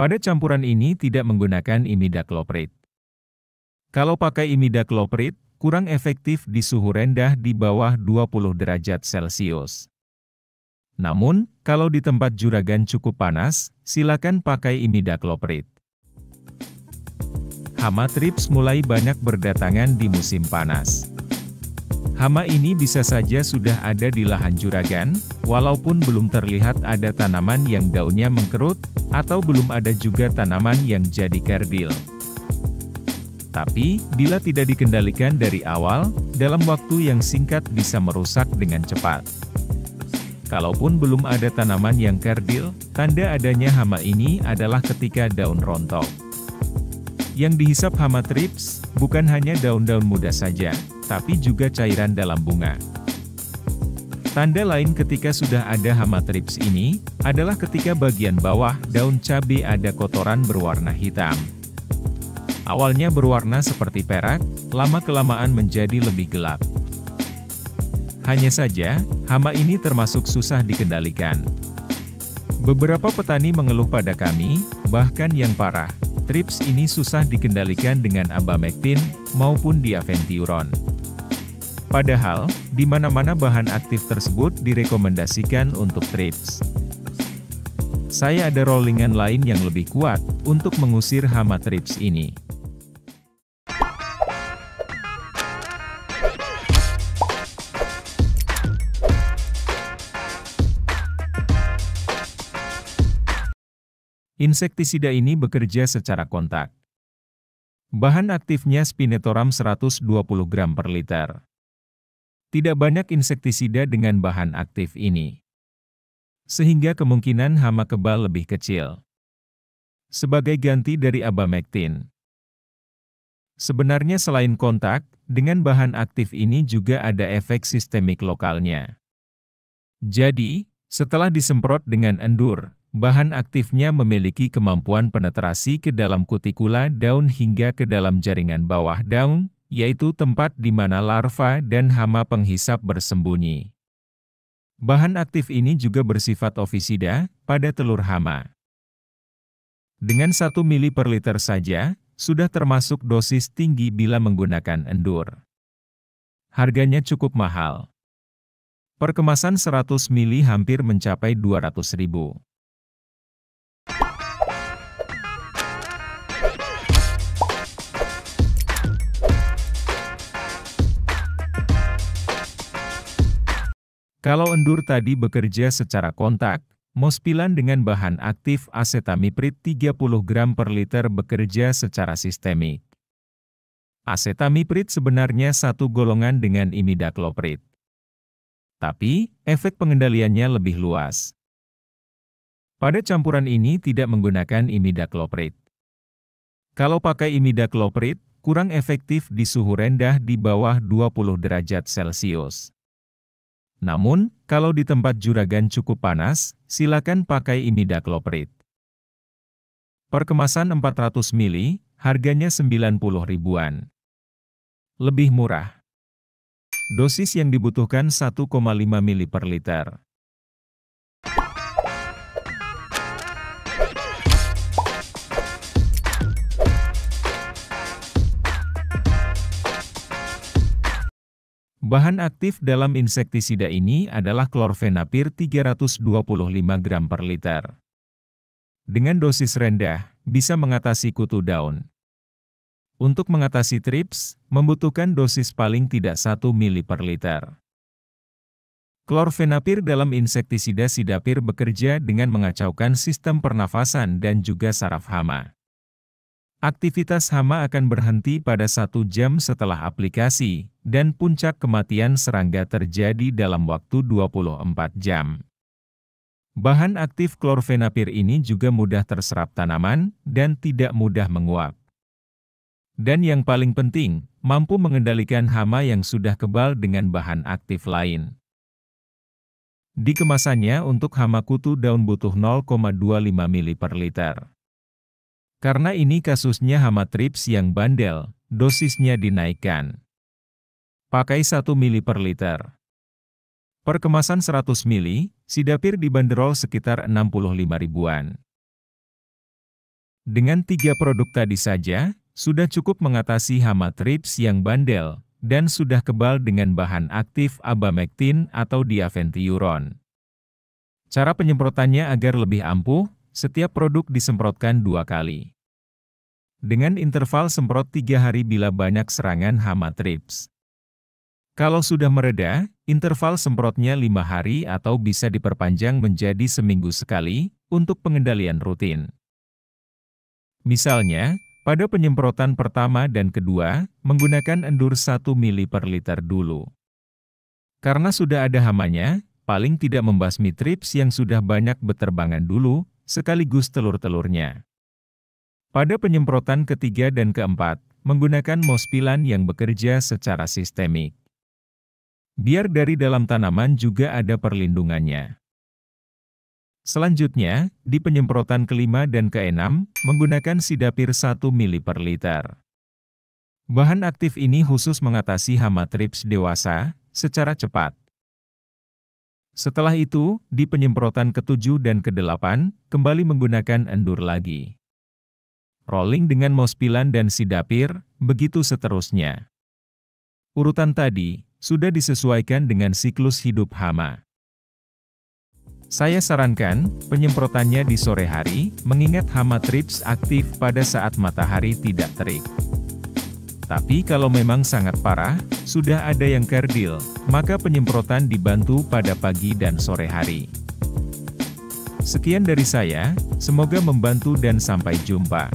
Pada campuran ini tidak menggunakan imidacloprid. Kalau pakai imidacloprid, kurang efektif di suhu rendah di bawah 20 derajat Celcius. Namun, kalau di tempat juragan cukup panas, silakan pakai imidacloprid. Hama trips mulai banyak berdatangan di musim panas. Hama ini bisa saja sudah ada di lahan juragan, walaupun belum terlihat ada tanaman yang daunnya mengkerut, atau belum ada juga tanaman yang jadi kerdil. Tapi, bila tidak dikendalikan dari awal, dalam waktu yang singkat bisa merusak dengan cepat. Kalaupun belum ada tanaman yang kerdil, tanda adanya hama ini adalah ketika daun rontok. Yang dihisap hama trips, bukan hanya daun-daun muda saja, tapi juga cairan dalam bunga. Tanda lain ketika sudah ada hama trips ini, adalah ketika bagian bawah daun cabai ada kotoran berwarna hitam. Awalnya berwarna seperti perak, lama-kelamaan menjadi lebih gelap. Hanya saja, hama ini termasuk susah dikendalikan. Beberapa petani mengeluh pada kami, bahkan yang parah, trips ini susah dikendalikan dengan abamectin maupun diaventiuron. Padahal, di mana-mana bahan aktif tersebut direkomendasikan untuk trips. Saya ada rollingan lain yang lebih kuat untuk mengusir hama trips ini. Insektisida ini bekerja secara kontak. Bahan aktifnya Spinetoram 120 gram per liter. Tidak banyak insektisida dengan bahan aktif ini, sehingga kemungkinan hama kebal lebih kecil. Sebagai ganti dari abamectin. Sebenarnya selain kontak, dengan bahan aktif ini juga ada efek sistemik lokalnya. Jadi, setelah disemprot dengan endur, bahan aktifnya memiliki kemampuan penetrasi ke dalam kutikula daun hingga ke dalam jaringan bawah daun, yaitu tempat di mana larva dan hama penghisap bersembunyi. Bahan aktif ini juga bersifat ofisida pada telur hama. Dengan 1 ml per liter saja, sudah termasuk dosis tinggi bila menggunakan endur. Harganya cukup mahal. Per kemasan 100 ml hampir mencapai 200.000. Kalau endur tadi bekerja secara kontak, mospilan dengan bahan aktif asetamiprid 30 gram per liter bekerja secara sistemik. Asetamiprid sebenarnya satu golongan dengan imidacloprid. Tapi, efek pengendaliannya lebih luas. Pada campuran ini tidak menggunakan imidacloprid. Kalau pakai imidacloprid, kurang efektif di suhu rendah di bawah 20 derajat Celcius. Namun, kalau di tempat juragan cukup panas, silakan pakai imidacloprid. Per kemasan 400 ml, harganya 90 ribuan. Lebih murah. Dosis yang dibutuhkan 1,5 ml per liter. Bahan aktif dalam insektisida ini adalah klorfenapir 325 gram per liter. Dengan dosis rendah, bisa mengatasi kutu daun. Untuk mengatasi trips, membutuhkan dosis paling tidak 1 ml per liter. Klorfenapir dalam insektisida sidapir bekerja dengan mengacaukan sistem pernafasan dan juga saraf hama. Aktivitas hama akan berhenti pada 1 jam setelah aplikasi, dan puncak kematian serangga terjadi dalam waktu 24 jam. Bahan aktif klorfenapir ini juga mudah terserap tanaman, dan tidak mudah menguap. Dan yang paling penting, mampu mengendalikan hama yang sudah kebal dengan bahan aktif lain. Di kemasannya untuk hama kutu daun butuh 0,25 ml per liter. Karena ini kasusnya hama trips yang bandel, dosisnya dinaikkan. Pakai 1 ml per liter. Per kemasan 100 ml, sidapir dibanderol sekitar 65 ribuan. Dengan 3 produk tadi saja, sudah cukup mengatasi hama trips yang bandel, dan sudah kebal dengan bahan aktif abamectin atau diaventiuron. Cara penyemprotannya agar lebih ampuh, setiap produk disemprotkan 2 kali. Dengan interval semprot 3 hari bila banyak serangan hama trips. Kalau sudah mereda, interval semprotnya 5 hari atau bisa diperpanjang menjadi seminggu sekali, untuk pengendalian rutin. Misalnya, pada penyemprotan pertama dan kedua, menggunakan endur 1 ml per liter dulu. Karena sudah ada hamanya, paling tidak membasmi trips yang sudah banyak beterbangan dulu, sekaligus telur-telurnya. Pada penyemprotan ketiga dan keempat, menggunakan mospilan yang bekerja secara sistemik. Biar dari dalam tanaman juga ada perlindungannya. Selanjutnya, di penyemprotan kelima dan keenam, menggunakan sidapir 1 ml per liter. Bahan aktif ini khusus mengatasi hama trips dewasa, secara cepat. Setelah itu, di penyemprotan ke-7 dan ke-8, kembali menggunakan endur lagi. Rolling dengan mospilan dan sidapir, begitu seterusnya. Urutan tadi, sudah disesuaikan dengan siklus hidup hama. Saya sarankan, penyemprotannya di sore hari, mengingat hama trips aktif pada saat matahari tidak terik. Tapi kalau memang sangat parah, sudah ada yang kerdil, maka penyemprotan dibantu pada pagi dan sore hari. Sekian dari saya, semoga membantu dan sampai jumpa.